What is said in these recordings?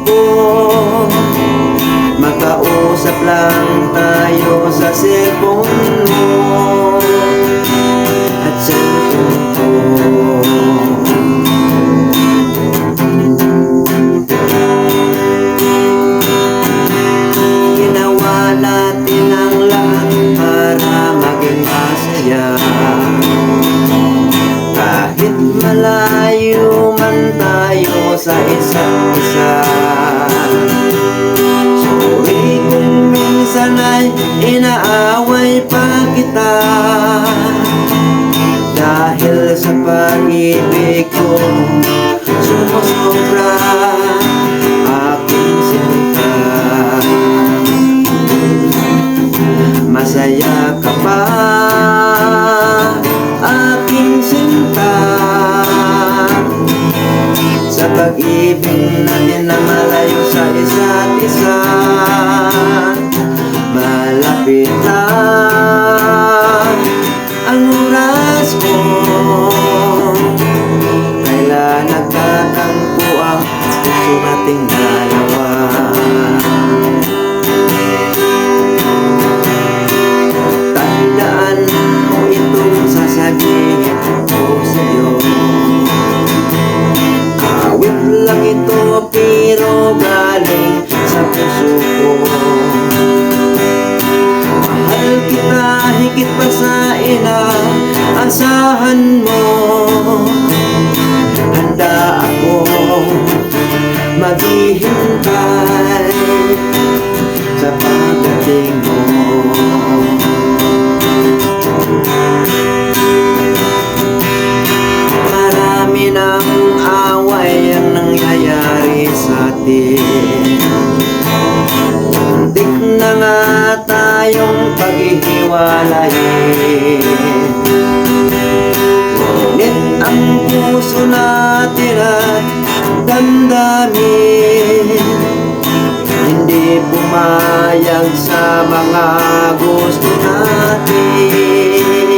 ko, makausap lang tayo sa cellphone mo at cellphone ko. Ginawa natin ang lahat para maging masaya, kahit malayo man tayo sa isa't isa. Sorry kung minsan ay inaaway pa kita, dahil sa pag-ibig ko sumusobra aking sinta. Masaya ka pa, aking sinta, sa pag-ibig natin na malayo sa isa't isa. Malapit na ang oras ko, kailan nagtatagpo ang puso nating dalawa. Tandaan mo itong sasabihin ko sa'yo, awit lang ito pero galing sa puso ko. Mahal kita higit pa sa inaasahan mo, handa ako maghihintay sa pagdating mo. Marami ng away ang nangyayari sa atin, muntik na nga tayong paghihiwalayin. Ngunit ang puso natin at damdamin hindi pumayag sa mga gusto natin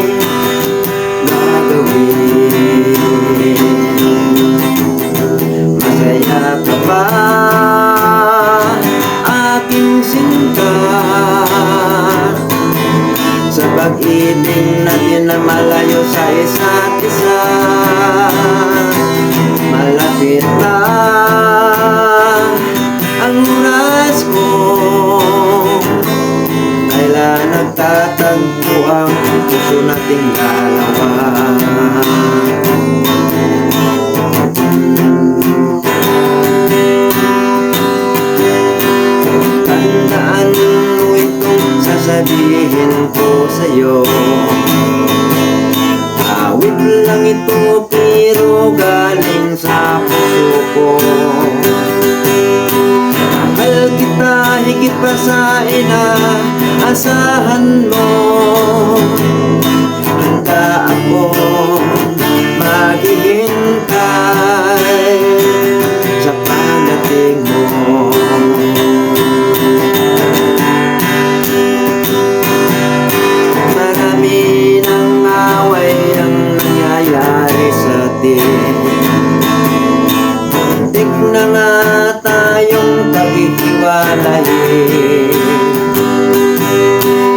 na gawin. Masaya ka ba, aking sinta, sa pag-ibig natin na malayo sa isa't isa? Malapit na ang oras ko, kailan nagtatagpo ang puso nating dalawa. Tandaan mo itong sasabihin ko sa'yo, awit lang ito pero galing sa puso ko. Mahal kita higit pa sa inaasahan mo, handa ako maghihintay sa pagdating mo. Marami ng away ang nangyayari sa atin, muntik na nga tayong paghihiwalayin.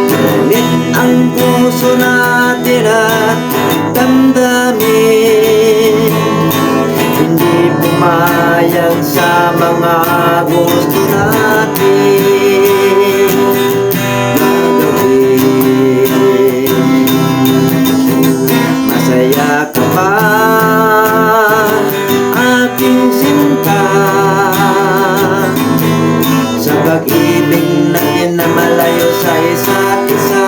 Ngunit ang puso natin at damdamin hindi pumayag sa mga gusto natin na gawin. Masaya ka ba, aking sinta, sa pag-ibig natin na malayo sa isa't isa?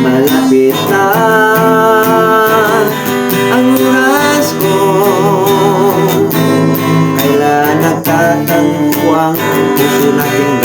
Malapit na ang oras ko, kailan nagtatagpo ang puso natin